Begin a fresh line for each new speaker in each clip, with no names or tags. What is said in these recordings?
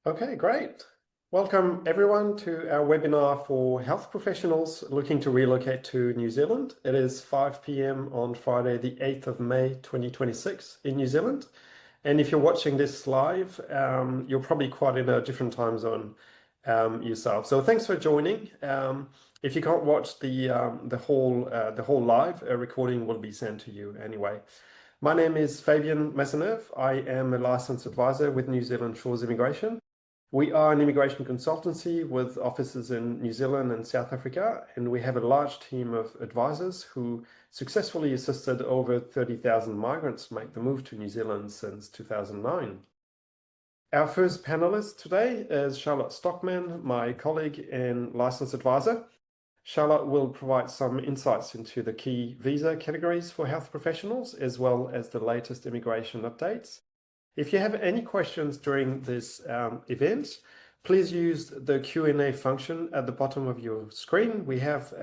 Okay, great. Welcome everyone to our webinar for health professionals looking to relocate to New Zealand. It is 5 p.m. on Friday, the 8th of May, 2026 in New Zealand. And if you're watching this live, you're probably quite in a different time zone yourself. So thanks for joining. If you can't watch the whole live, a recording will be sent to you anyway. My name is Fabien Maisonneuve. I am a licensed advisor with New Zealand Shores Immigration. We are an immigration consultancy with offices in New Zealand and South Africa, and we have a large team of advisors who successfully assisted over 30,000 migrants make the move to New Zealand since 2009. Our first panelist today is Charlotte Stockman, my colleague and licensed advisor. Charlotte will provide some insights into the key visa categories for health professionals, as well as the latest immigration updates. If you have any questions during this event, please use the Q&A function at the bottom of your screen. We have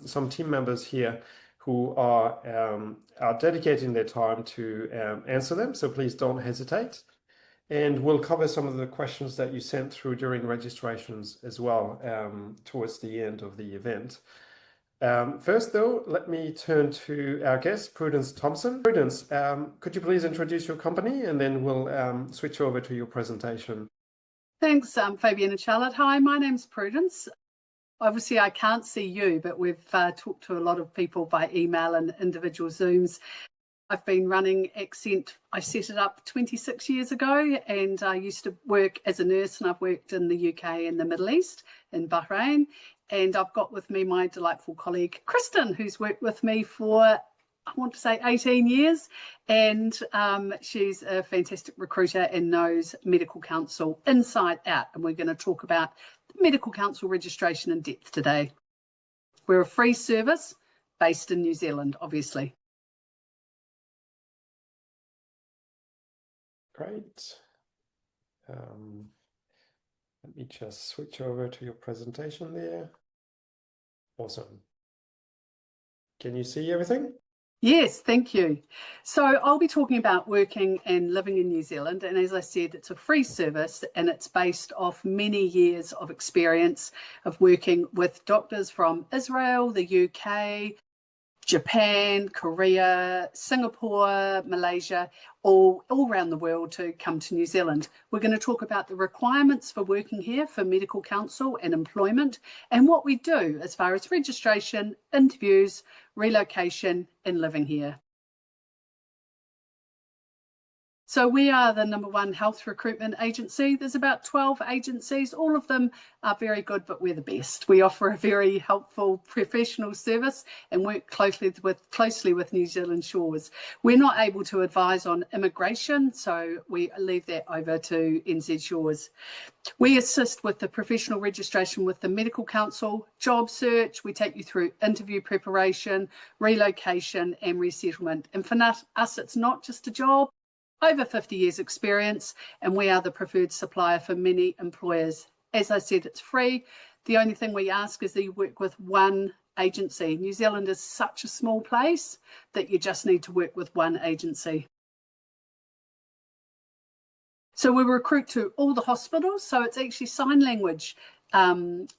some team members here who are dedicating their time to answer them, so please don't hesitate. And we'll cover some of the questions that you sent through during registrations as well towards the end of the event. First, though, let me turn to our guest, Prudence Thomso. Prudence, could you please introduce your company and then we'll switch over to your presentation.
Thanks, Fabien and Charlotte. Hi, my name's Prudence. Obviously, I can't see you, but we've talked to a lot of people by email and individual Zooms. I've been running ACCENT. I set it up 26 years ago, and I used to work as a nurse, and I've worked in the UK and the Middle East, in Bahrain. And I've got with me my delightful colleague, Kristen, who's worked with me for, I want to say 18 years. And she's a fantastic recruiter and knows medical counsel inside out. And we're going to talk about medical counsel registration in depth today. We're a free service based in New Zealand, obviously.
Great. Let me just switch over to your presentation there. Awesome. Can you see everything?
Yes, thank you. So I'll be talking about working and living in New Zealand. And as I said, it's a free service and it's based off many years of experience of working with doctors from Israel, the UK, Japan, Korea, Singapore, Malaysia, all around the world to come to New Zealand. We're going to talk about the requirements for working here for medical counsel and employment and what we do as far as registration, interviews, relocation and living here. So we are the #1 health recruitment agency. There's about 12 agencies. All of them are very good, but we're the best. We offer a very helpful professional service and work closely with New Zealand Shores. We're not able to advise on immigration, so we leave that over to NZ Shores. We assist with the professional registration with the medical council, job search. We take you through interview preparation, relocation and resettlement. And for us, it's not just a job. Over 50 years experience, and we are the preferred supplier for many employers. As I said, it's free. The only thing we ask is that you work with one agency. New Zealand is such a small place that you just need to work with one agency. So we recruit to all the hospitals, so it's actually sign language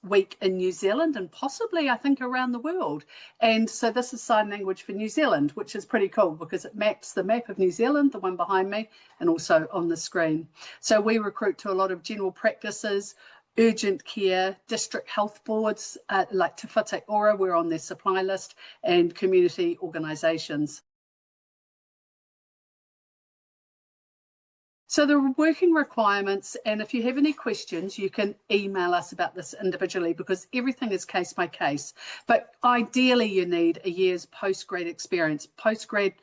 week in New Zealand and possibly I think around the world. And so this is sign language for New Zealand, which is pretty cool because it maps the map of New Zealand, the one behind me, and also on the screen. So we recruit to a lot of general practices, urgent care, district health boards like Te Whate Ora, we're on their supply list, and community organisations. So the working requirements, and if you have any questions, you can email us about this individually because everything is case by case. But ideally, you need a year's postgrad experience. Postgrad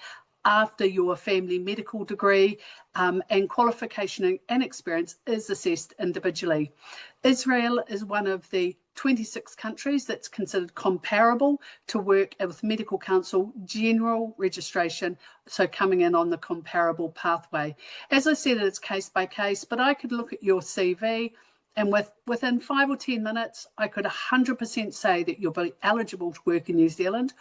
after your family medical degree and qualification and experience is assessed individually. Israel is one of the 26 countries that's considered comparable to work with medical counsel general registration, so coming in on the comparable pathway. As I said, it's case by case, but I could look at your CV and within 5 or 10 minutes, I could 100% say that you'll be eligible to work in New Zealand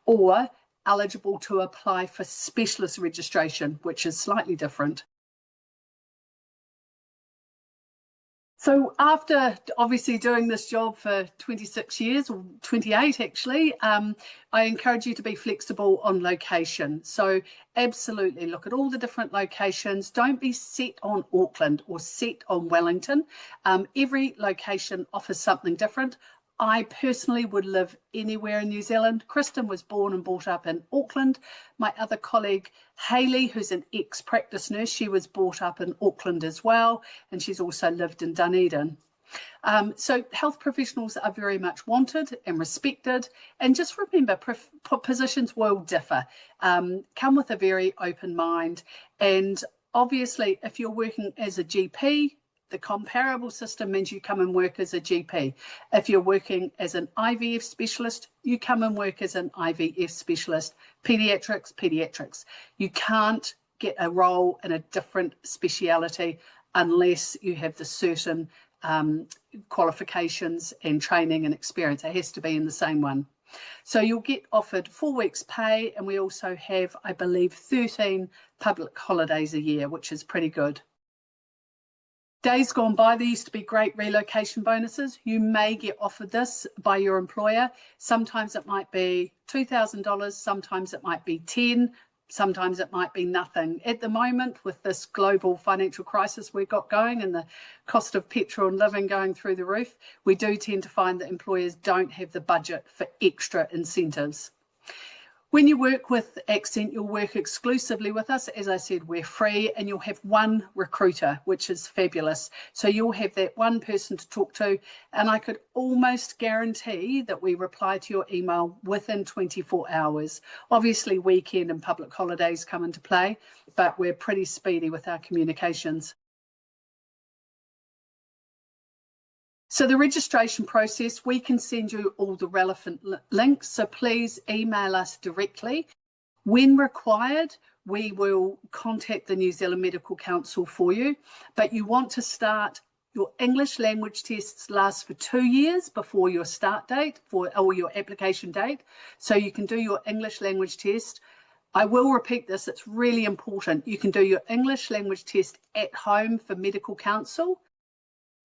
or eligible to apply for specialist registration, which is slightly different. So after obviously doing this job for 26 years, or 28 actually, I encourage you to be flexible on location. So absolutely look at all the different locations. Don't be set on Auckland or set on Wellington. Every location offers something different. I personally would live anywhere in New Zealand. Kristen was born and brought up in Auckland. My other colleague, Hayley, who's an ex-practice nurse, she was brought up in Auckland as well, and she's also lived in Dunedin. So health professionals are very much wanted and respected. And just remember, positions will differ. Come with a very open mind. And obviously, if you're working as a GP, the comparable system means you come and work as a GP. If you're working as an IVF specialist, you come and work as an IVF specialist. Pediatrics, pediatrics. You can't get a role in a different speciality unless you have the certain qualifications and training and experience. It has to be in the same one. So you'll get offered 4 weeks pay, and we also have, I believe, 13 public holidays a year, which is pretty good. Days gone by, there used to be great relocation bonuses. You may get offered this by your employer. Sometimes it might be $2,000, sometimes it might be 10, sometimes it might be nothing. At the moment, with this global financial crisis we've got going and the cost of petrol and living going through the roof, we do tend to find that employers don't have the budget for extra incentives. When you work with Accent, you'll work exclusively with us. As I said, we're free, and you'll have one recruiter, which is fabulous. So you'll have that one person to talk to, and I could almost guarantee that we reply to your email within 24 hours. Obviously, weekend and public holidays come into play, but we're pretty speedy with our communications. So the registration process, we can send you all the relevant links, so please email us directly. When required, we will contact the New Zealand Medical Council for you, but you want to start. Your English language tests last for 2 years before your start date or your application date, so you can do your English language test. I will repeat this, it's really important. You can do your English language test at home for Medical Council.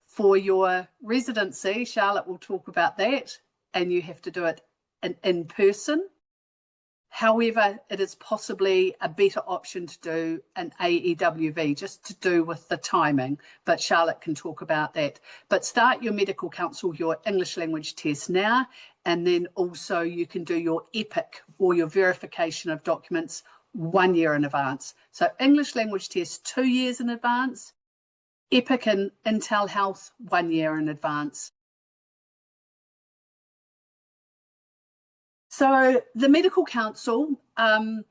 For your residency, Charlotte will talk about that, and you have to do it in person. However, it is possibly a better option to do an AEWV, just to do with the timing, but Charlotte can talk about that. But start your Medical Council, your English language test now, and then also you can do your EPIC, or your verification of documents, 1 year in advance. So English language test 2 years in advance, EPIC and Intel Health 1 year in advance. So the Medical Council, I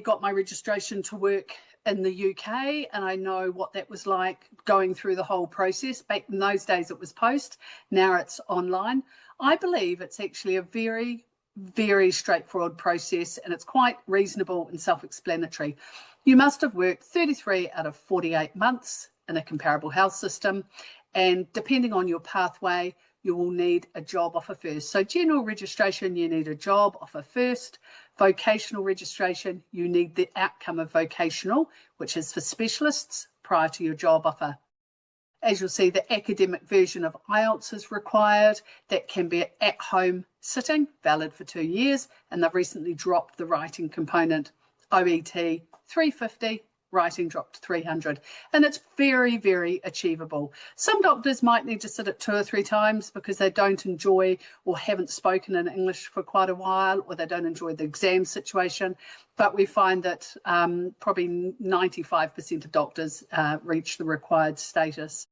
got my registration to work in the UK, and I know what that was like going through the whole process. Back in those days it was post, now it's online. I believe it's actually a very, very straightforward process, and it's quite reasonable and self-explanatory. You must have worked 33 out of 48 months in a comparable health system, and depending on your pathway, you will need a job offer first. So general registration, you need a job offer first. Vocational registration, you need the outcome of vocational, which is for specialists, prior to your job offer. As you'll see, the academic version of IELTS is required. That can be at home sitting, valid for 2 years, and they've recently dropped the writing component. OET 350, writing dropped to 300, and it's very, very achievable. Some doctors might need to sit it 2 or 3 times because they don't enjoy or haven't spoken in English for quite a while, or they don't enjoy the exam situation, but we find that probably 95% of doctors reach the required status.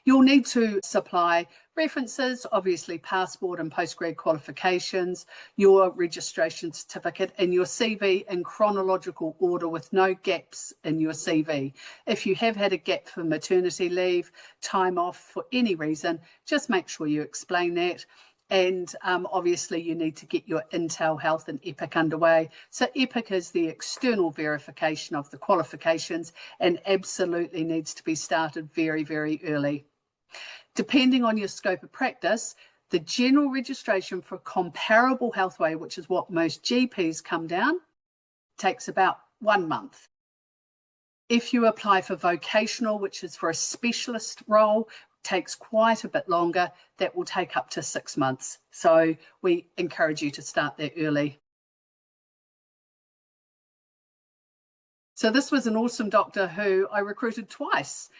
You'll need to supply references, obviously passport and postgrad qualifications, your registration certificate, and your CV in chronological order with no gaps in your CV. If you have had a gap for maternity leave, time off for any reason, just make sure you explain that. And obviously you need to get your Intel Health and EPIC underway. So EPIC is the external verification of the qualifications and absolutely needs to be started very, very early. Depending on your scope of practice, the general registration for comparable healthway, which is what most GPs come down, takes about 1 month. If you apply for vocational, which is for a specialist role, takes quite a bit longer. That will take up to 6 months. So we encourage you to start there early. So this was an awesome doctor who I recruited twice.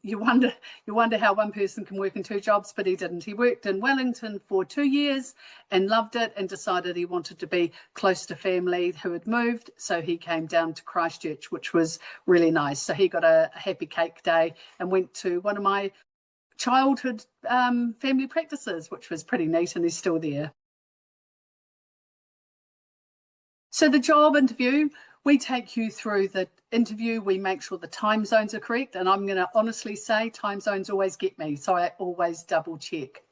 You wonder how one person can work in 2 jobs, but he didn't. He worked in Wellington for 2 years and loved it and decided he wanted to be close to family who had moved. So he came down to Christchurch, which was really nice. So he got a happy cake day and went to one of my childhood family practices, which was pretty neat, and he's still there. So the job interview, we take you through the interview. We make sure the time zones are correct. And I'm going to honestly say time zones always get me. So I always double check.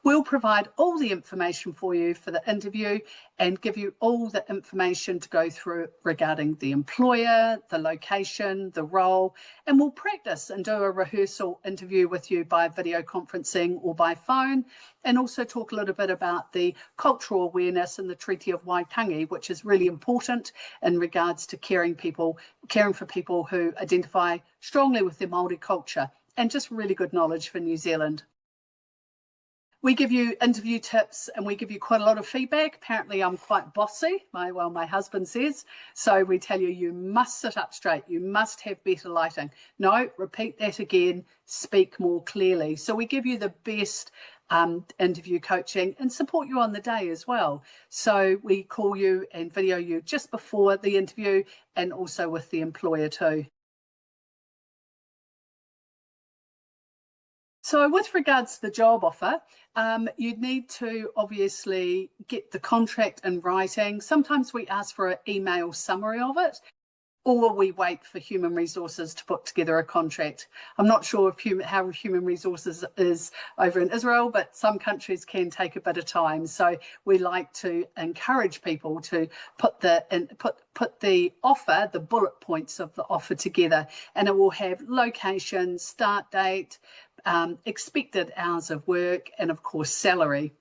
We'll provide all the information for you for the interview and give you all the information to go through regarding the employer, the location, the role, and we'll practice and do a rehearsal interview with you by video conferencing or by phone, and also talk a little bit about the cultural awareness and the Treaty of Waitangi, which is really important in regards to caring for people who identify strongly with their Māori culture, and just really good knowledge for New Zealand. We give you interview tips and we give you quite a lot of feedback. Apparently I'm quite bossy, my husband says. So we tell you, you must sit up straight, you must have better lighting. No, repeat that again, speak more clearly. So we give you the best interview coaching and support you on the day as well. So we call you and video you just before the interview and also with the employer too. So with regards to the job offer, you'd need to obviously get the contract in writing. Sometimes we ask for an email summary of it, or we wait for human resources to put together a contract. I'm not sure how human resources is over in Israel, but some countries can take a bit of time. So we like to encourage people to put the offer, the bullet points of the offer together, and it will have location, start date, expected hours of work, and of course salary.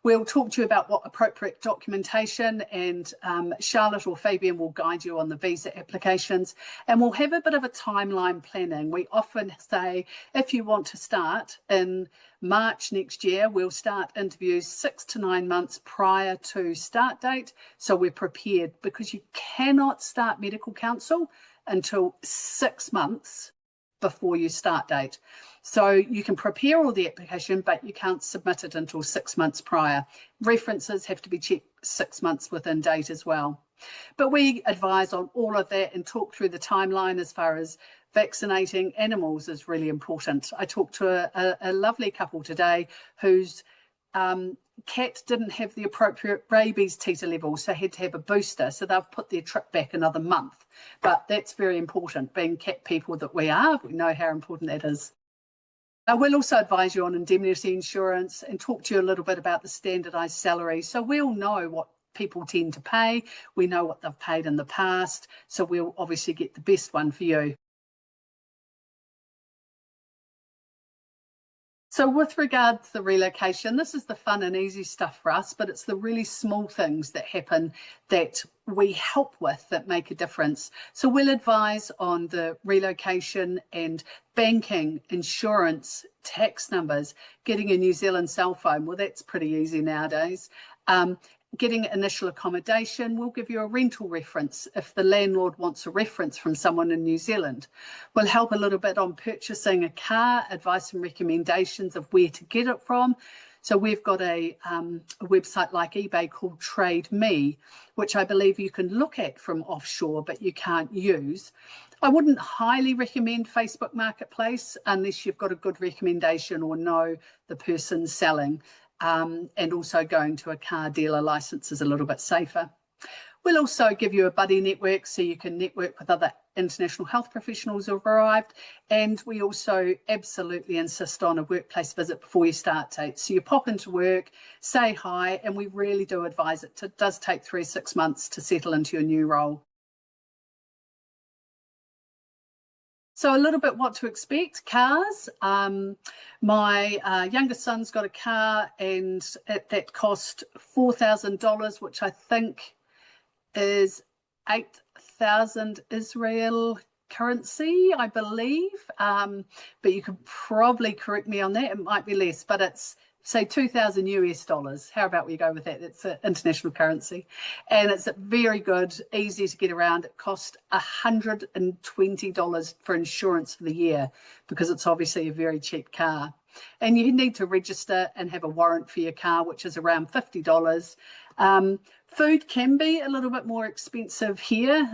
We'll talk to you about what appropriate documentation, and Charlotte or Fabien will guide you on the visa applications, and we'll have a bit of a timeline planning. We often say if you want to start in March next year, we'll start interviews 6 to 9 months prior to start date, so we're prepared, because you cannot start medical counsel until 6 months before your start date. So you can prepare all the application, but you can't submit it until 6 months prior. References have to be checked 6 months within date as well. But we advise on all of that and talk through the timeline as far as vaccinating animals is really important. I talked to a lovely couple today whose cat didn't have the appropriate rabies titer level, so had to have a booster. So they've put their trip back another month. But that's very important. Being cat people that we are, we know how important that is. We'll also advise you on indemnity insurance and talk to you a little bit about the standardised salary. So we'll know what people tend to pay. We know what they've paid in the past. So we'll obviously get the best one for you. So with regard to the relocation, this is the fun and easy stuff for us, but it's the really small things that happen that we help with that make a difference. So we'll advise on the relocation and banking, insurance, tax numbers, getting a New Zealand cell phone. Well, that's pretty easy nowadays. Getting initial accommodation, we'll give you a rental reference if the landlord wants a reference from someone in New Zealand. We'll help a little bit on purchasing a car, advice and recommendations of where to get it from. So we've got a website like eBay called Trade Me, which I believe you can look at from offshore, but you can't use. I wouldn't highly recommend Facebook Marketplace unless you've got a good recommendation or know the person selling. And also going to a car dealer license is a little bit safer. We'll also give you a buddy network so you can network with other international health professionals who have arrived. And we also absolutely insist on a workplace visit before you start date. So you pop into work, say hi, and we really do advise it. It does take 3 to 6 months to settle into your new role. So a little bit what to expect. Cars. My youngest son's got a car, and that cost $4,000, which I think is 8,000 Israel currency, I believe, but you could probably correct me on that. It might be less, but it's say 2,000 US dollars. How about we go with that? It's an international currency, and it's very good, easy to get around. It cost $120 for insurance for the year because it's obviously a very cheap car. And you need to register and have a warrant for your car, which is around $50. Food can be a little bit more expensive here,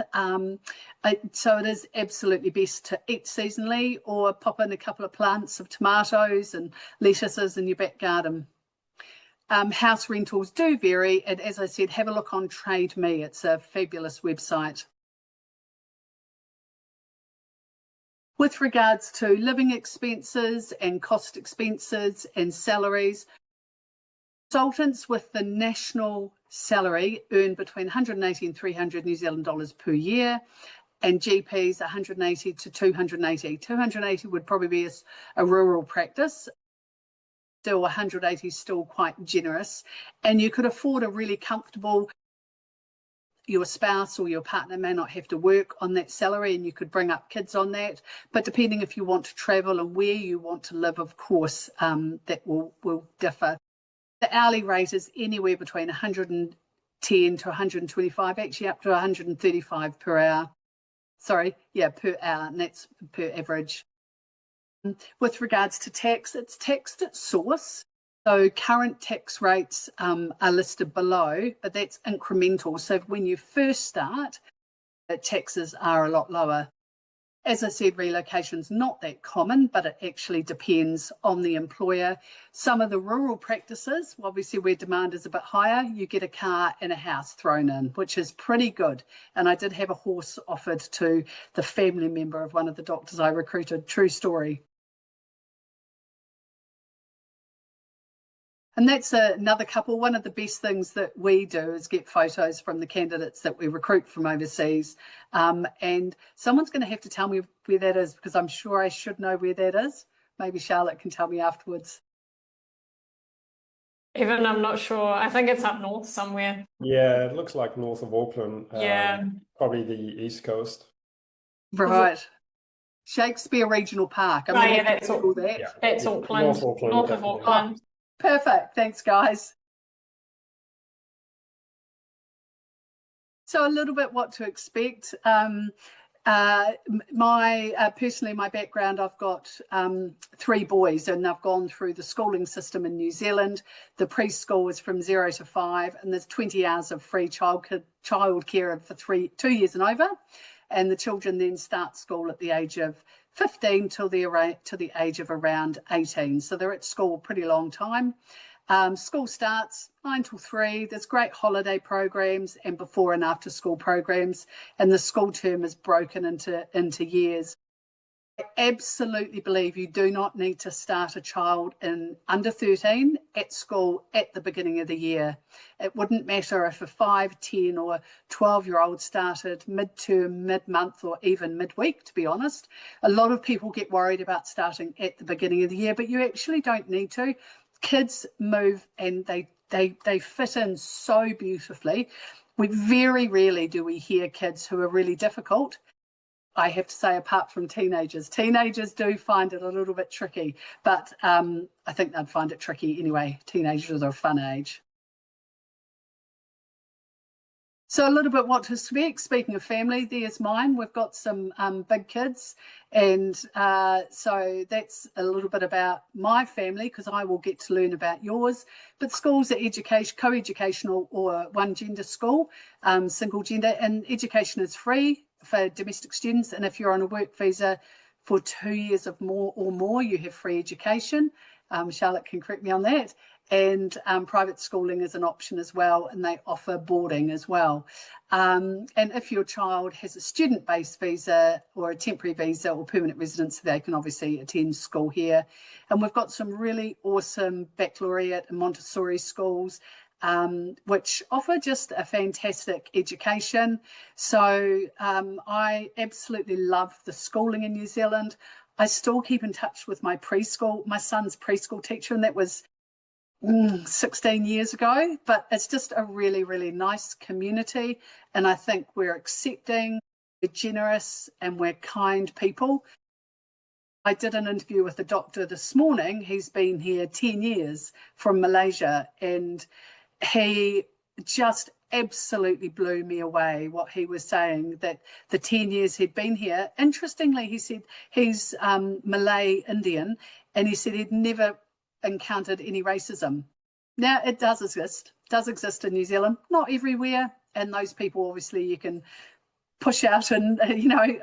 so it is absolutely best to eat seasonally or pop in a couple of plants of tomatoes and lettuces in your back garden. House rentals do vary, and as I said, have a look on Trade Me. It's a fabulous website. With regards to living expenses and cost expenses and salaries, consultants with the national salary earn between 180 and 300 New Zealand dollars per year, and GPs 180 to 280. 280 would probably be a rural practice. Still 180 is still quite generous, and you could afford a really comfortable. Your spouse or your partner may not have to work on that salary, and you could bring up kids on that. But depending if you want to travel and where you want to live, of course, that will differ. The hourly rate is anywhere between 110 to 125, actually up to 135 per hour. Sorry, yeah, per hour, and that's per average. With regards to tax, it's taxed at source. So current tax rates are listed below, but that's incremental. So when you first start, the taxes are a lot lower. As I said, relocation's not that common, but it actually depends on the employer. Some of the rural practices, obviously where demand is a bit higher, you get a car and a house thrown in, which is pretty good. And I did have a horse offered to the family member of one of the doctors I recruited. True story. And that's another couple. One of the best things that we do is get photos from the candidates that we recruit from overseas. And someone's going to have to tell me where that is, because I'm sure I should know where that is. Maybe Charlotte can tell me afterwards.
Even I'm not sure. I think it's up north somewhere.
Yeah, it looks like north of Auckland.
Yeah.
Probably the east coast.
Right. Shakespeare Regional Park. I'm going to have to Google that.
Yeah.
That's
Yeah,
Auckland.
North Auckland,
North of
definitely.
Auckland.
Perfect. Thanks, guys. So a little bit what to expect. Personally, my background, I've got 3 boys, and I've gone through the schooling system in New Zealand. The preschool is from 0 to 5, and there's 20 hours of free childcare for 2 years and over. And the children then start school at the age of 15 till the age of around 18. So they're at school a pretty long time. School starts 9 till 3. There's great holiday programs and before and after school programs, and the school term is broken into years. I absolutely believe you do not need to start a child in under 13 at school at the beginning of the year. It wouldn't matter if a 5, 10 or 12-year-old started mid-term, mid-month or even midweek, to be honest. A lot of people get worried about starting at the beginning of the year, but you actually don't need to. Kids move and they fit in so beautifully. We very rarely do we hear kids who are really difficult. I have to say, apart from teenagers. Teenagers do find it a little bit tricky, but I think they'd find it tricky anyway. Teenagers are a fun age. So a little bit what to expect. Speaking of family, there's mine. We've got some big kids, and so that's a little bit about my family, because I will get to learn about yours. But schools are co-educational or one gender school, single gender, and education is free for domestic students, and if you're on a work visa for 2 years or more, you have free education. Charlotte can correct me on that. And private schooling is an option as well, and they offer boarding as well. And if your child has a student-based visa or a temporary visa or permanent residency, they can obviously attend school here. And we've got some really awesome baccalaureate and Montessori schools, which offer just a fantastic education. So I absolutely love the schooling in New Zealand. I still keep in touch with my son's preschool teacher, and that was 16 years ago, but it's just a really, really nice community, and I think we're accepting. we're generous and we're kind people. I did an interview with a doctor this morning. He's been here 10 years from Malaysia, and he just absolutely blew me away what he was saying, that the 10 years he'd been here. Interestingly, he said he's Malay Indian, and he said he'd never encountered any racism. Now, it does exist in New Zealand, not everywhere, and those people obviously you can push out and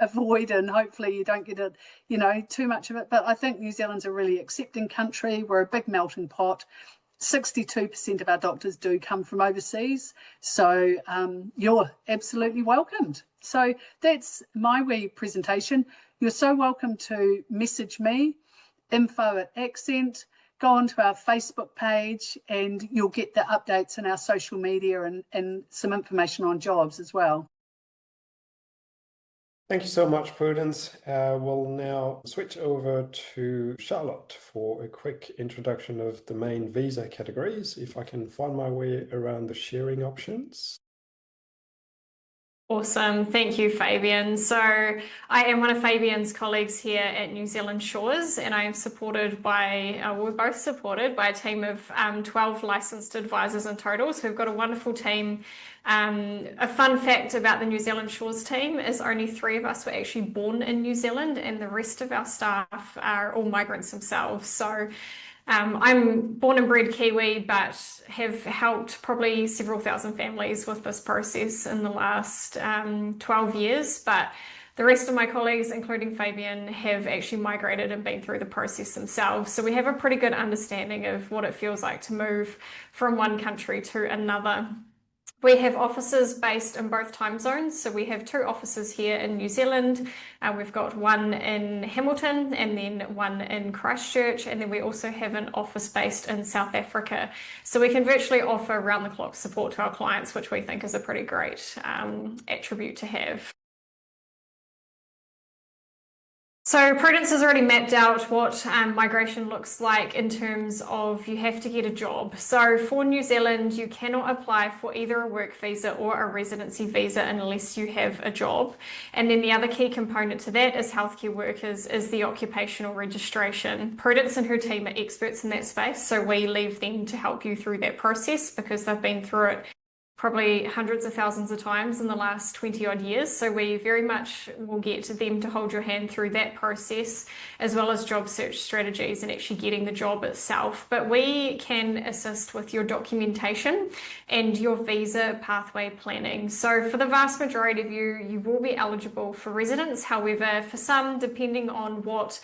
avoid, and hopefully you don't get it too much of it. But I think New Zealand's a really accepting country. We're a big melting pot. 62% of our doctors do come from overseas, so you're absolutely welcomed. So that's my wee presentation. You're so welcome to message me, info@Accent. Go onto our Facebook page and you'll get the updates in our social media and some information on jobs as well.
Thank you so much, Prudence. We'll now switch over to Charlotte for a quick introduction of the main visa categories, if I can find my way around the sharing options.
Awesome. Thank you, Fabien. So I am one of Fabien's colleagues here at New Zealand Shores, and I am supported by, we're both supported by a team of 12 licensed advisors in total. So we've got a wonderful team. A fun fact about the New Zealand Shores team is only 3 of us were actually born in New Zealand, and the rest of our staff are all migrants themselves. So I'm born and bred Kiwi, but have helped probably several thousand families with this process in the last 12 years. But the rest of my colleagues, including Fabien, have actually migrated and been through the process themselves. So we have a pretty good understanding of what it feels like to move from one country to another. We have offices based in both time zones. So we have 2 offices here in New Zealand. We've got one in Hamilton and then one in Christchurch. And then we also have an office based in South Africa. So we can virtually offer round-the-clock support to our clients, which we think is a pretty great attribute to have. So Prudence has already mapped out what migration looks like in terms of you have to get a job. So for New Zealand, you cannot apply for either a work visa or a residency visa unless you have a job. And then the other key component to that is healthcare workers, is the occupational registration. Prudence and her team are experts in that space, so we leave them to help you through that process because they've been through it probably hundreds of thousands of times in the last 20 odd years. So we very much will get them to hold your hand through that process, as well as job search strategies and actually getting the job itself. But we can assist with your documentation and your visa pathway planning. So for the vast majority of you, you will be eligible for residence. However, for some, depending on what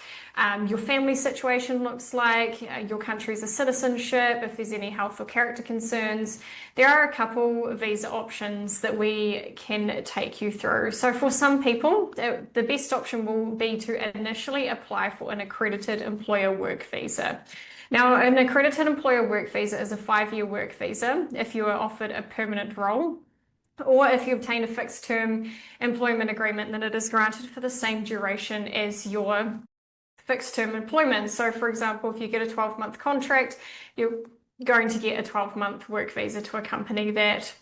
your family situation looks like, your country's citizenship, if there's any health or character concerns, there are a couple visa options that we can take you through. So for some people, the best option will be to initially apply for an accredited employer work visa. Now, an accredited employer work visa is a 5-year work visa if you are offered a permanent role, or if you obtain a fixed term employment agreement, then it is granted for the same duration as your fixed term employment. So for example, if you get a 12-month contract, you're going to get a 12-month work visa to a company that.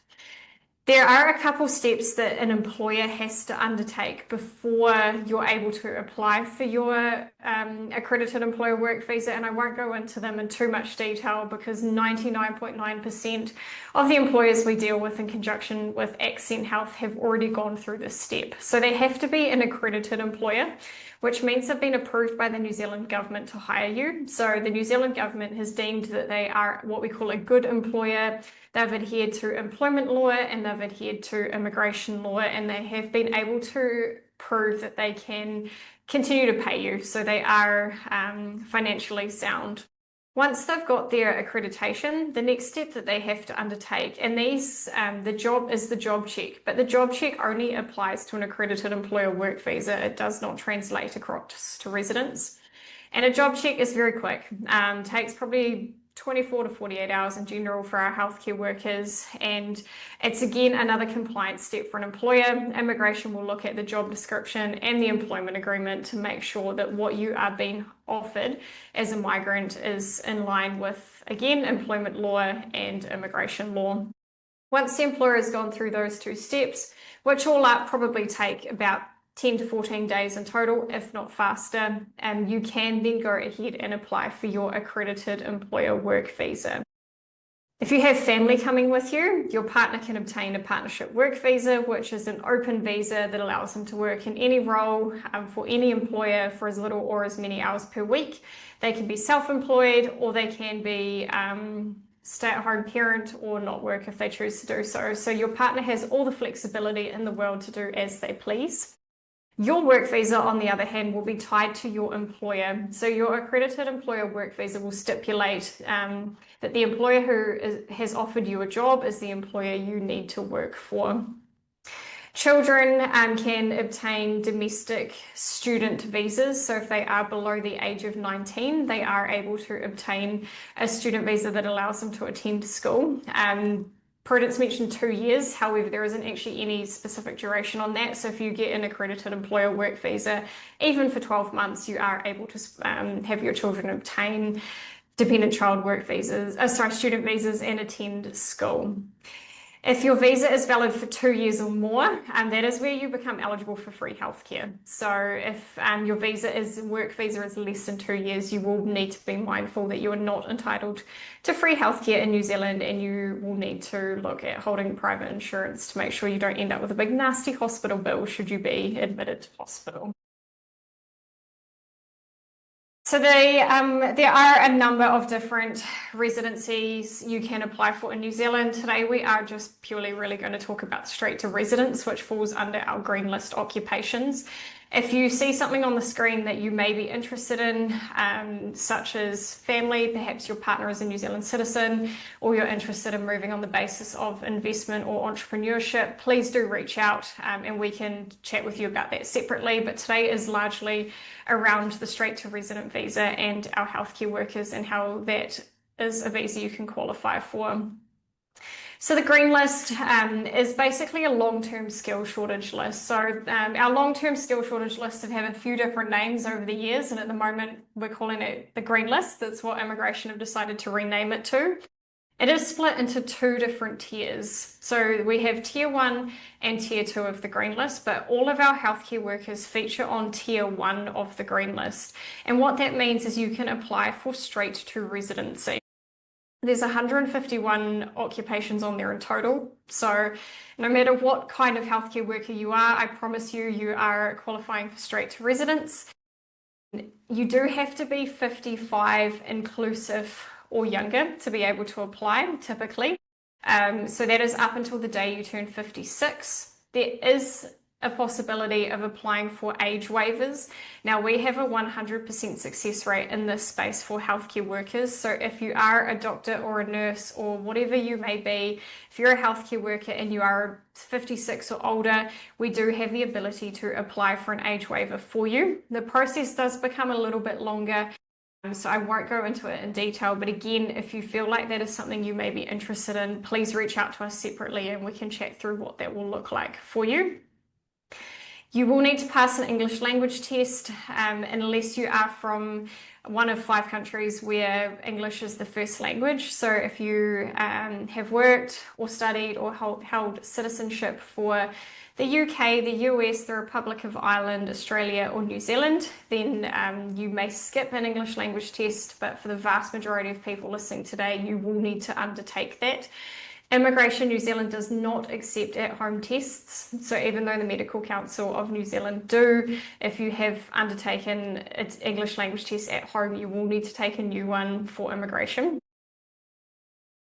There are a couple steps that an employer has to undertake before you're able to apply for your accredited employer work visa, and I won't go into them in too much detail because 99.9% of the employers we deal with in conjunction with ACCENT Health have already gone through this step. So they have to be an accredited employer, which means they've been approved by the New Zealand government to hire you. So the New Zealand government has deemed that they are what we call a good employer. They've adhered to employment law and they've adhered to immigration law, and they have been able to prove that they can continue to pay you. So they are financially sound. Once they've got their accreditation, the next step that they have to undertake, and the job is the job check, but the job check only applies to an accredited employer work visa. It does not translate across to residence. And a job check is very quick, takes probably 24 to 48 hours in general for our healthcare workers. And it's again another compliance step for an employer. Immigration will look at the job description and the employment agreement to make sure that what you are being offered as a migrant is in line with, again, employment law and immigration law. Once the employer has gone through those 2 steps, which all up probably take about 10 to 14 days in total, if not faster, you can then go ahead and apply for your accredited employer work visa. If you have family coming with you, your partner can obtain a partnership work visa, which is an open visa that allows them to work in any role for any employer for as little or as many hours per week. They can be self-employed, or they can be stay-at-home parent or not work if they choose to do so. So your partner has all the flexibility in the world to do as they please. Your work visa, on the other hand, will be tied to your employer. So your accredited employer work visa will stipulate that the employer who has offered you a job is the employer you need to work for. Children can obtain domestic student visas. So if they are below the age of 19, they are able to obtain a student visa that allows them to attend school. Prudence mentioned 2 years, however, there isn't actually any specific duration on that. So if you get an accredited employer work visa, even for 12 months, you are able to have your children obtain dependent child work visas, student visas, and attend school. If your visa is valid for 2 years or more, that is where you become eligible for free healthcare. So if your work visa is less than 2 years, you will need to be mindful that you are not entitled to free healthcare in New Zealand, and you will need to look at holding private insurance to make sure you don't end up with a big nasty hospital bill should you be admitted to hospital. So there are a number of different residencies you can apply for in New Zealand. Today we are just purely really going to talk about straight to residence, which falls under our green list occupations. If you see something on the screen that you may be interested in, such as family, perhaps your partner is a New Zealand citizen, or you're interested in moving on the basis of investment or entrepreneurship, please do reach out and we can chat with you about that separately. But today is largely around the straight to resident visa and our healthcare workers and how that is a visa you can qualify for. So the green list is basically a long-term skill shortage list. So our long-term skill shortage lists have had a few different names over the years, and at the moment we're calling it the green list. That's what immigration have decided to rename it to. It is split into 2 different tiers. So we have tier 1 and tier 2 of the green list, but all of our healthcare workers feature on tier 1 of the green list. And what that means is you can apply for straight to residency. There's 151 occupations on there in total. So no matter what kind of healthcare worker you are, I promise you are qualifying for straight to residence. You do have to be 55 inclusive or younger to be able to apply, typically. So that is up until the day you turn 56. There is a possibility of applying for age waivers. Now, we have a 100% success rate in this space for healthcare workers. So if you are a doctor or a nurse or whatever you may be, if you're a healthcare worker and you are 56 or older, we do have the ability to apply for an age waiver for you. The process does become a little bit longer, so I won't go into it in detail, but again, if you feel like that is something you may be interested in, please reach out to us separately and we can chat through what that will look like for you. You will need to pass an English language test unless you are from one of 5 countries where English is the first language. So if you have worked or studied or held citizenship for the UK, the US, the Republic of Ireland, Australia, or New Zealand, then you may skip an English language test, but for the vast majority of people listening today, you will need to undertake that. Immigration New Zealand does not accept at-home tests. So even though the Medical Council of New Zealand do, if you have undertaken an English language test at home, you will need to take a new one for immigration.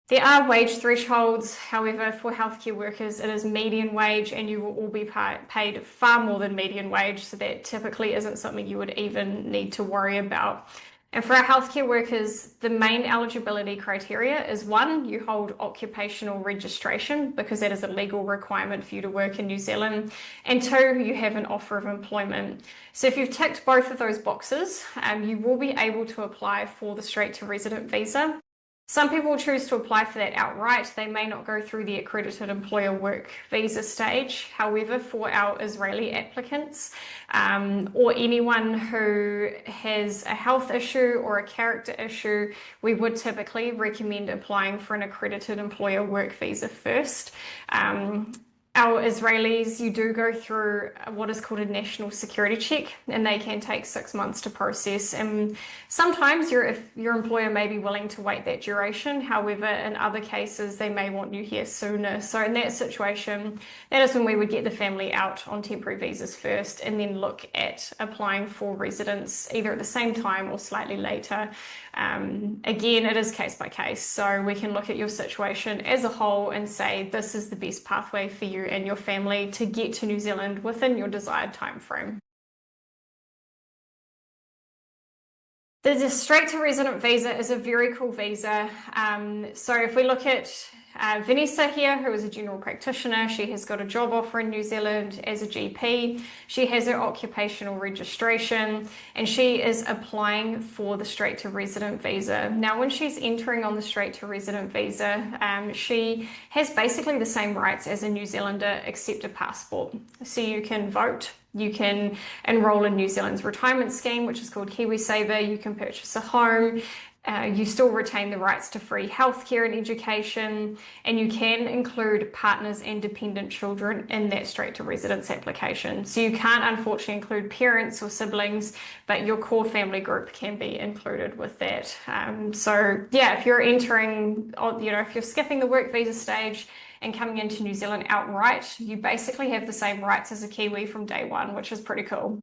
There are wage thresholds. However, for healthcare workers, it is median wage and you will all be paid far more than median wage. So that typically isn't something you would even need to worry about. And for our healthcare workers, the main eligibility criteria is 1, you hold occupational registration because that is a legal requirement for you to work in New Zealand. And 2, you have an offer of employment. So if you've ticked both of those boxes, you will be able to apply for the straight to resident visa. Some people choose to apply for that outright. They may not go through the accredited employer work visa stage. However, for our Israeli applicants, or anyone who has a health issue or a character issue, we would typically recommend applying for an accredited employer work visa first. Our Israelis, you do go through what is called a national security check, and they can take 6 months to process. And sometimes if your employer may be willing to wait that duration. However, in other cases, they may want you here sooner. So in that situation, that is when we would get the family out on temporary visas first and then look at applying for residence either at the same time or slightly later. Again, it is case by case. So we can look at your situation as a whole and say, this is the best pathway for you and your family to get to New Zealand within your desired time frame. The straight to resident visa is a very cool visa. So if we look at Vanessa here, who is a general practitioner, she has got a job offer in New Zealand as a GP. She has her occupational registration and she is applying for the straight to resident visa. Now, when she's entering on the straight to resident visa, she has basically the same rights as a New Zealander except a passport. So you can vote. You can enroll in New Zealand's retirement scheme, which is called KiwiSaver. You can purchase a home. You still retain the rights to free healthcare and education, and you can include partners and dependent children in that straight to residence application. So you can't unfortunately include parents or siblings, but your core family group can be included with that. So yeah, if you're entering, if you're skipping the work visa stage and coming into New Zealand outright, you basically have the same rights as a Kiwi from day one, which is pretty cool.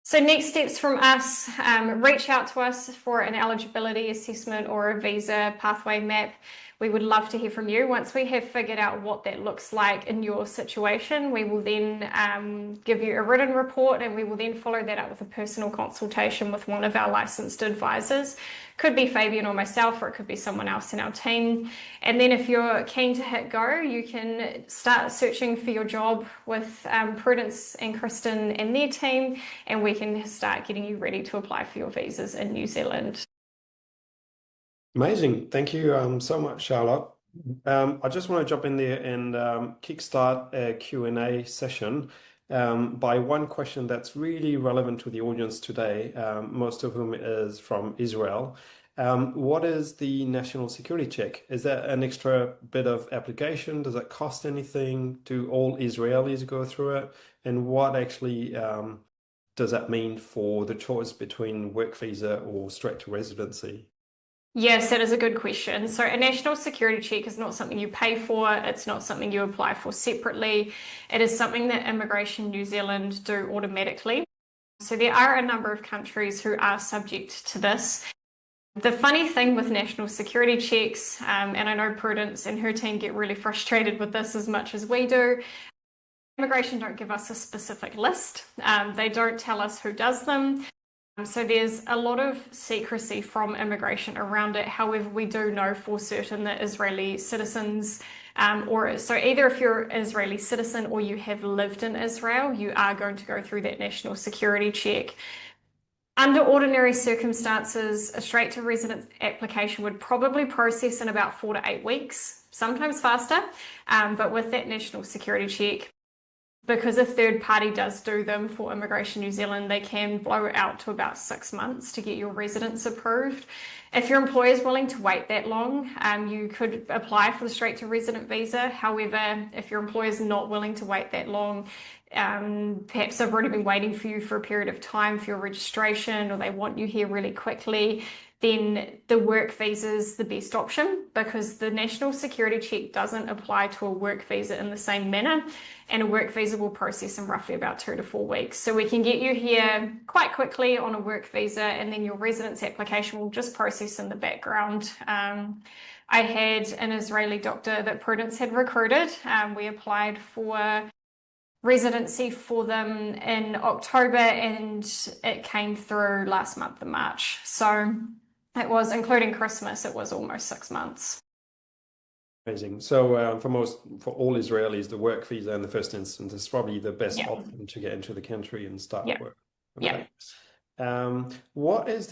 So next steps from us, reach out to us for an eligibility assessment or a visa pathway map. We would love to hear from you. Once we have figured out what that looks like in your situation, we will then give you a written report and we will then follow that up with a personal consultation with one of our licensed advisors. Could be Fabien or myself, or it could be someone else in our team. And then if you're keen to hit go, you can start searching for your job with Prudence and Kristen and their team, and we can start getting you ready to apply for your visas in New Zealand.
Amazing. Thank you so much, Charlotte. I just want to jump in there and kickstart a Q&A session by one question that's really relevant to the audience today, most of whom is from Israel. What is the national security check? Is that an extra bit of application? Does it cost anything? Do all Israelis go through it? And what actually does that mean for the choice between work visa or straight to residency?
Yes, that is a good question. So a national security check is not something you pay for. It's not something you apply for separately. It is something that Immigration New Zealand do automatically. So there are a number of countries who are subject to this. The funny thing with national security checks, and I know Prudence and her team get really frustrated with this as much as we do, Immigration don't give us a specific list. They don't tell us who does them. So there's a lot of secrecy from Immigration around it. However, we do know for certain that Israeli citizens, so either if you're an Israeli citizen or you have lived in Israel, you are going to go through that national security check. Under ordinary circumstances, a straight to residence application would probably process in about 4 to 8 weeks, sometimes faster. But with that national security check, because a third party does do them for Immigration New Zealand, they can blow it out to about 6 months to get your residence approved. If your employer is willing to wait that long, you could apply for the straight to resident visa. However, if your employer is not willing to wait that long, perhaps they've already been waiting for you for a period of time for your registration, or they want you here really quickly, then the work visa is the best option, because the national security check doesn't apply to a work visa in the same manner, and a work visa will process in roughly about 2 to 4 weeks. So we can get you here quite quickly on a work visa, and then your residence application will just process in the background. I had an Israeli doctor that Prudence had recruited. We applied for residency for them in October, and it came through last month in March. So it was, including Christmas, it was almost 6 months.
Amazing. So for all Israelis, the work visa in the first instance is probably the best option to get into the country and start work. Okay. What is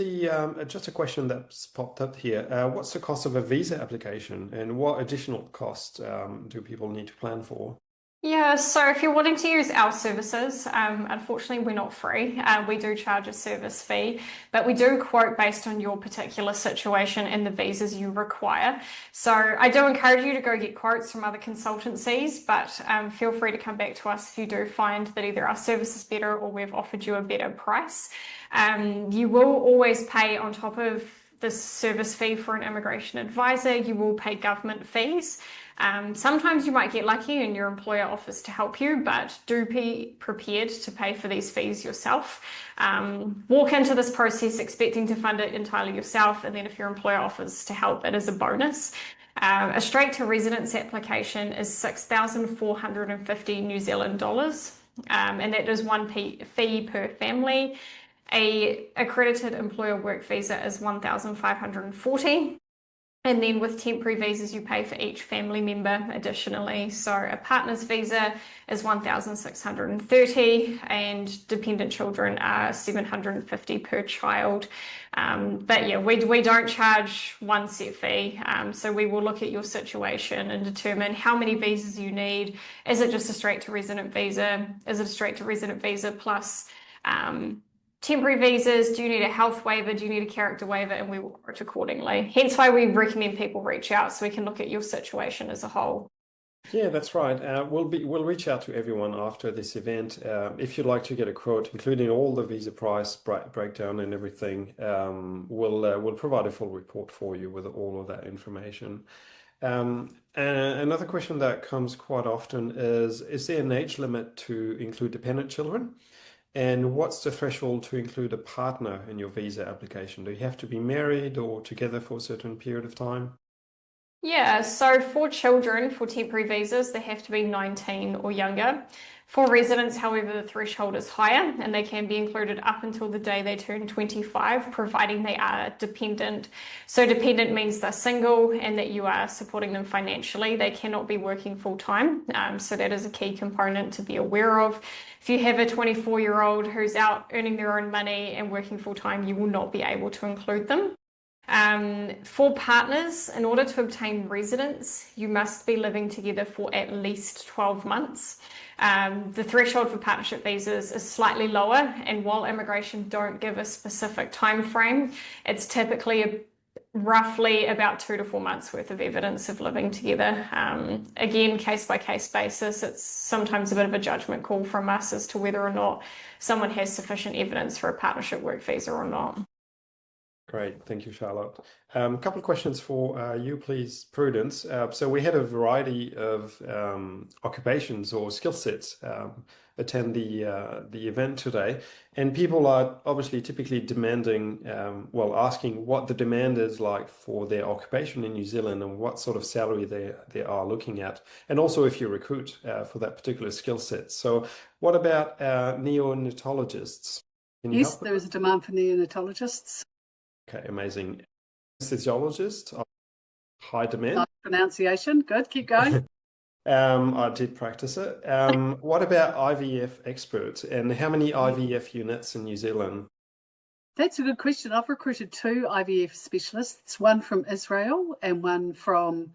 just a question that's popped up here. What's the cost of a visa application and what additional costs do people need to plan for?
Yeah, so if you're wanting to use our services, unfortunately, we're not free. We do charge a service fee, but we do quote based on your particular situation and the visas you require. So I do encourage you to go get quotes from other consultancies, but feel free to come back to us if you do find that either our service is better or we've offered you a better price. You will always pay on top of this service fee for an immigration advisor, you will pay government fees. Sometimes you might get lucky and your employer offers to help you, but do be prepared to pay for these fees yourself. Walk into this process expecting to fund it entirely yourself, and then if your employer offers to help, it is a bonus. A straight to residence application is 6,450 New Zealand dollars, and that is one fee per family. A accredited employer work visa is 1,540. And then with temporary visas, you pay for each family member additionally. So a partner's visa is 1,630 and dependent children are 750 per child. But yeah, we don't charge one set fee. So we will look at your situation and determine how many visas you need. Is it just a straight to resident visa? Is it a straight to resident visa plus temporary visas? Do you need a health waiver? Do you need a character waiver? And we will quote accordingly. Hence why we recommend people reach out so we can look at your situation as a whole.
Yeah, that's right. We'll reach out to everyone after this event. If you'd like to get a quote, including all the visa price breakdown and everything, we'll provide a full report for you with all of that information. And another question that comes quite often is there an age limit to include dependent children? And what's the threshold to include a partner in your visa application? Do you have to be married or together for a certain period of time?
Yeah, so for children, for temporary visas, they have to be 19 or younger. For residents, however, the threshold is higher and they can be included up until the day they turn 25, providing they are dependent. So dependent means they're single and that you are supporting them financially. They cannot be working full time. So that is a key component to be aware of. If you have a 24-year-old who's out earning their own money and working full time, you will not be able to include them. For partners, in order to obtain residence, you must be living together for at least 12 months. The threshold for partnership visas is slightly lower, and while immigration don't give a specific time frame, it's typically roughly about 2 to 4 months worth of evidence of living together. Again, case by case basis, it's sometimes a bit of a judgment call from us as to whether or not someone has sufficient evidence for a partnership work visa or not.
Great, thank you, Charlotte. A couple of questions for you, please, Prudence. So we had a variety of occupations or skill sets attend the event today, and people are obviously typically demanding, asking what the demand is like for their occupation in New Zealand and what sort of salary they are looking at, and also if you recruit for that particular skill set. So, what about neonatologists? Can you
Yes,
help with
there is a demand for neonatologists.
Okay, amazing. Anesthesiologist, high demand.
Nice pronunciation. Good. Keep going.
I did practice it. What about IVF experts and how many IVF units in New Zealand?
That's a good question. I've recruited 2 IVF specialists, one from Israel and one from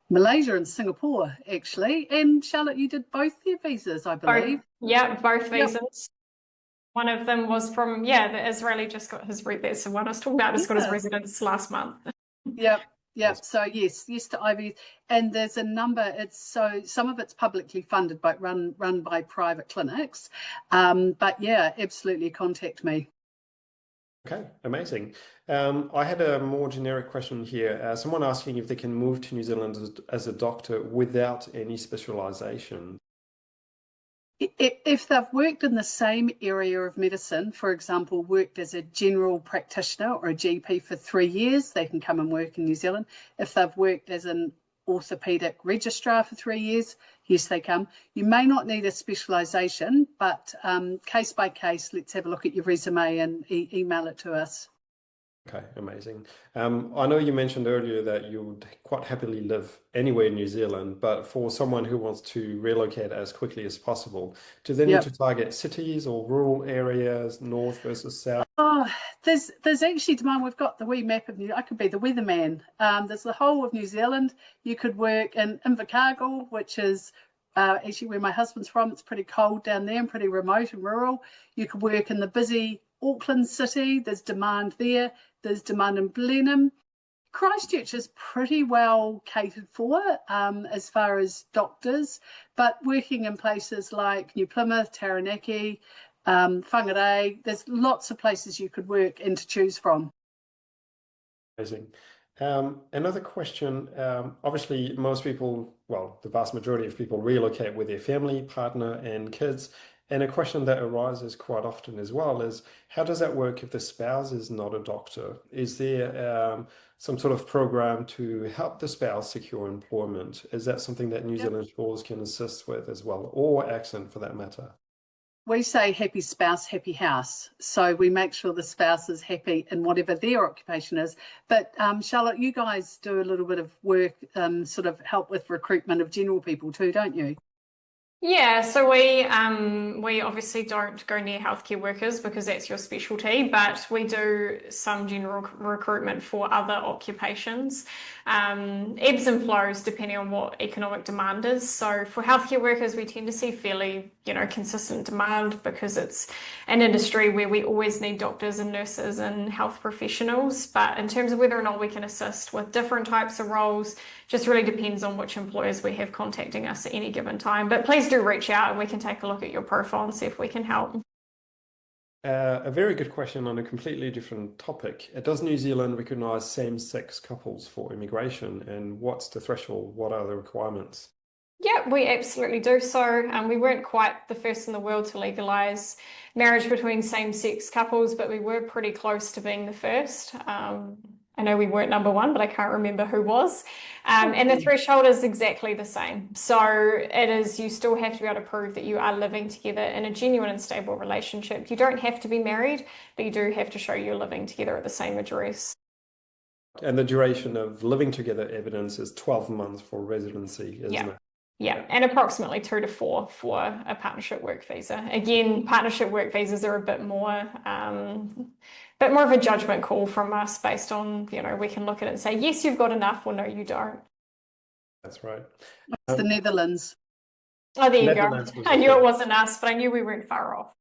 Malaysia and Singapore, actually. And Charlotte, you did both their visas, I believe.
Both visas. Yep. One of them was from, the Israeli just got his, that's the one I was talking about, just got his residence last month.
Yep. So yes to IVF. And there's a number, some of it's publicly funded, but run by private clinics. But yeah, absolutely contact me.
Okay, amazing. I had a more generic question here. Someone asking if they can move to New Zealand as a doctor without any specialization.
If they've worked in the same area of medicine, for example, worked as a general practitioner or a GP for 3 years, they can come and work in New Zealand. If they've worked as an orthopaedic registrar for 3 years, yes, they come. You may not need a specialisation, but case by case, let's have a look at your resume and email it to us.
Okay, amazing. I know you mentioned earlier that you would quite happily live anywhere in New Zealand, but for someone who wants to relocate as quickly as possible, do they need
Yep.
to target cities or rural areas, north versus south?
Oh, there's actually demand. We've got the wee map of I could be the weatherman. There's the whole of New Zealand. You could work in Invercargill, which is actually where my husband's from. It's pretty cold down there and pretty remote and rural. You could work in the busy Auckland city. There's demand there. There's demand in Blenheim. Christchurch is pretty well catered for as far as doctors, but working in places like New Plymouth, Taranaki, Whangarei, there's lots of places you could work and to choose from.
Amazing. Another question. Obviously, most people, well, the vast majority of people relocate with their family, partner, and kids. And a question that arises quite often as well is, how does that work if the spouse is not a doctor? Is there some sort of program to help the spouse secure employment? Is that something that New
Yep.
Zealand Shores can assist with as well, or Accent for that matter?
We say happy spouse, happy house. So we make sure the spouse is happy in whatever their occupation is. But Charlotte, you guys do a little bit of work, sort of help with recruitment of general people too, don't you?
Yeah, so we obviously don't go near healthcare workers because that's your specialty, but we do some general recruitment for other occupations. Ebbs and flows depending on what economic demand is. So for healthcare workers, we tend to see fairly, consistent demand because it's an industry where we always need doctors and nurses and health professionals. But in terms of whether or not we can assist with different types of roles, just really depends on which employers we have contacting us at any given time. But please do reach out and we can take a look at your profile and see if we can help.
A very good question on a completely different topic. Does New Zealand recognize same-sex couples for immigration, and what's the threshold? What are the requirements?
Yeah, we absolutely do. So we weren't quite the first in the world to legalize marriage between same-sex couples, but we were pretty close to being the first. I know we weren't number one, but I can't remember who was. And the threshold is exactly the same. So it is, you still have to be able to prove that you are living together in a genuine and stable relationship. You don't have to be married, but you do have to show you're living together at the same address.
And the duration of living together evidence is 12 months for residency, isn't
Yeah.
it?
Yeah, and approximately 2 to 4 for a partnership work visa. Again, partnership work visas are a bit more of a judgment call from us based on, we can look at it and say, yes, you've got enough, or no, you don't.
That's right.
It's the Netherlands.
Oh, there you go.
Netherlands was
I
the
knew it
first.
wasn't us, but I knew we weren't far off.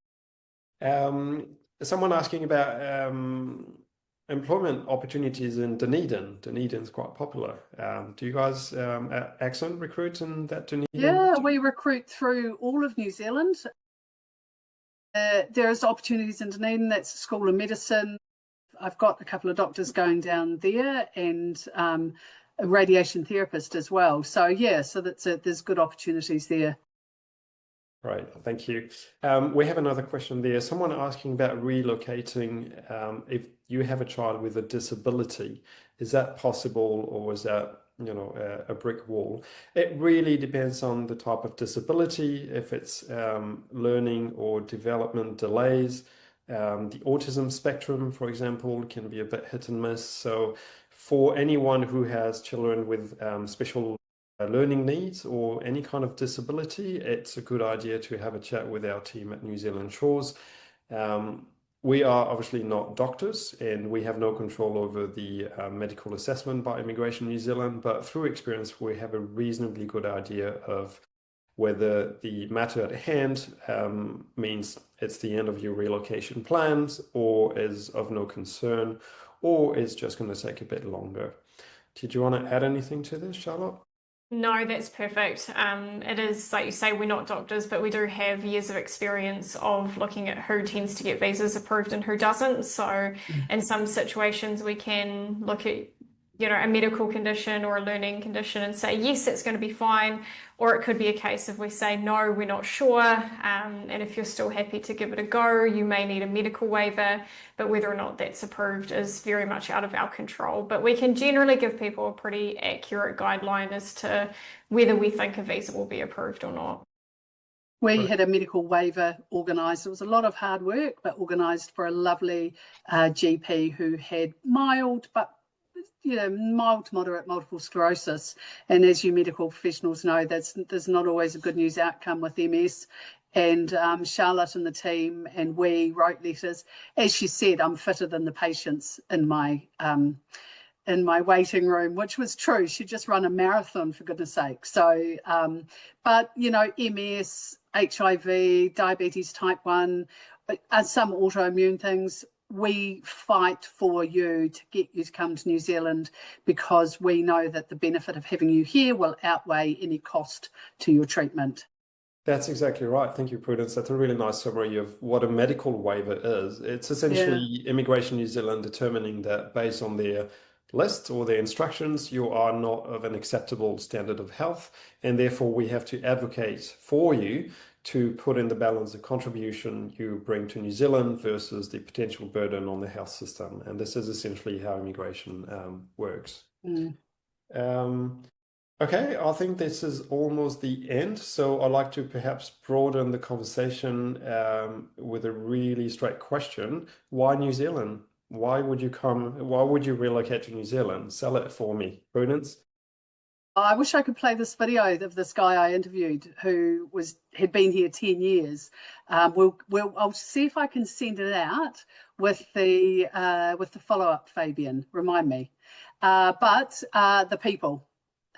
Someone asking about employment opportunities in Dunedin. Dunedin's quite popular. Do you guys at Accent recruit in that Dunedin?
Yeah, we recruit through all of New Zealand. There's opportunities in Dunedin. That's a School of Medicine. I've got a couple of doctors going down there and a radiation therapist as well. So yeah, so there's good opportunities there.
Right, thank you. We have another question there. Someone asking about relocating. If you have a child with a disability, is that possible, or is that, a brick wall? It really depends on the type of disability, if it's learning or development delays. The autism spectrum, for example, can be a bit hit and miss. So for anyone who has children with special learning needs or any kind of disability, it's a good idea to have a chat with our team at New Zealand Shores. We are obviously not doctors and we have no control over the medical assessment by Immigration New Zealand, but through experience, we have a reasonably good idea of whether the matter at hand means it's the end of your relocation plans or is of no concern or is just going to take a bit longer. Did you want to add anything to this, Charlotte?
No, that's perfect. It is, like you say, we're not doctors, but we do have years of experience of looking at who tends to get visas approved and who doesn't. So in some situations, we can look at, a medical condition or a learning condition and say, yes, it's going to be fine. Or it could be a case of we say, no, we're not sure. And if you're still happy to give it a go, you may need a medical waiver, but whether or not that's approved is very much out of our control. But we can generally give people a pretty accurate guideline as to whether we think a visa will be approved or not.
We had a medical waiver organised. It was a lot of hard work, but organised for a lovely GP who had mild to moderate multiple sclerosis. And as you medical professionals know, there's not always a good news outcome with MS. And Charlotte and the team and we wrote letters. As she said, I'm fitter than the patients in my waiting room, which was true. She'd just run a marathon, for goodness sake. So, but, MS, HIV, diabetes type 1, some autoimmune things, we fight for you to get you to come to New Zealand because we know that the benefit of having you here will outweigh any cost to your treatment.
That's exactly right. Thank you, Prudence. That's a really nice summary of what a medical waiver is. It's essentially Immigration New Zealand determining that based on their list or their instructions, you are not of an acceptable standard of health, and therefore we have to advocate for you to put in the balance the contribution you bring to New Zealand versus the potential burden on the health system. And this is essentially how immigration works. Okay, I think this is almost the end. So I'd like to perhaps broaden the conversation with a really straight question. Why New Zealand? Why would you come? Why would you relocate to New Zealand? Sell it for me, Prudence.
I wish I could play this video of this guy I interviewed who had been here 10 years. I'll see if I can send it out with the follow-up, Fabien. Remind me. But the people.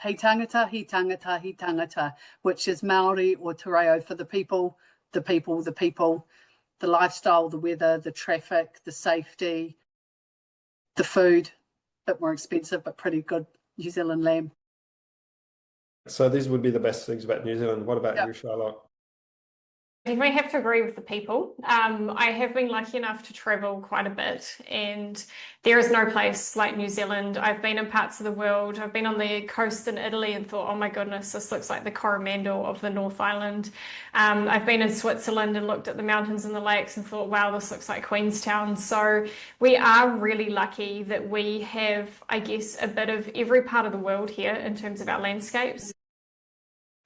He tangata, he tangata, he tangata, which is Maori or te reo for the people, the people, the people, the lifestyle, the weather, the traffic, the safety, the food, a bit more expensive, but pretty good New Zealand lamb.
So
these would be the best things about New Zealand. What about you, Charlotte?
I definitely have to agree with the people. I have been lucky enough to travel quite a bit, and there is no place like New Zealand. I've been in parts of the world. I've been on the coast in Italy and thought, oh my goodness, this looks like the Coromandel of the North Island. I've been in Switzerland and looked at the mountains and the lakes and thought, wow, this looks like Queenstown. So we are really lucky that we have, I guess, a bit of every part of the world here in terms of our landscapes.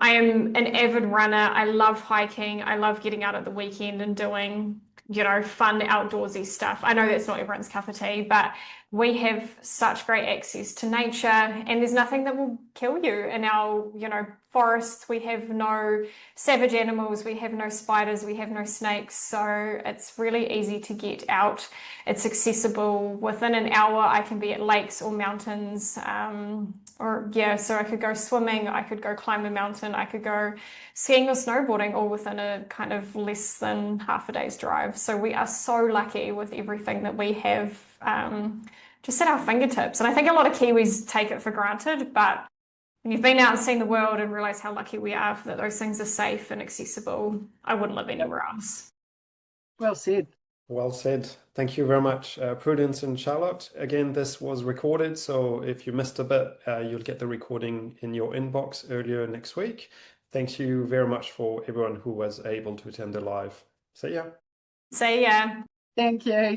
I am an avid runner. I love hiking. I love getting out at the weekend and doing, fun outdoorsy stuff. I know that's not everyone's cup of tea, but we have such great access to nature, and there's nothing that will kill you in our, forests. We have no savage animals. We have no spiders. We have no snakes. So it's really easy to get out. It's accessible. Within an hour, I can be at lakes or mountains. So I could go swimming. I could go climb a mountain. I could go skiing or snowboarding, all within a kind of less than half a day's drive. So we are so lucky with everything that we have just at our fingertips. And I think a lot of Kiwis take it for granted, but when you've been out and seen the world and realised how lucky we are that those things are safe and accessible, I wouldn't live anywhere else.
Well said.
Well said. Thank you very much, Prudence and Charlotte. Again, this was recorded, so if you missed a bit, you'll get the recording in your inbox earlier next week. Thank you very much for everyone who was able to attend the live. See ya.
See ya.
Thank you.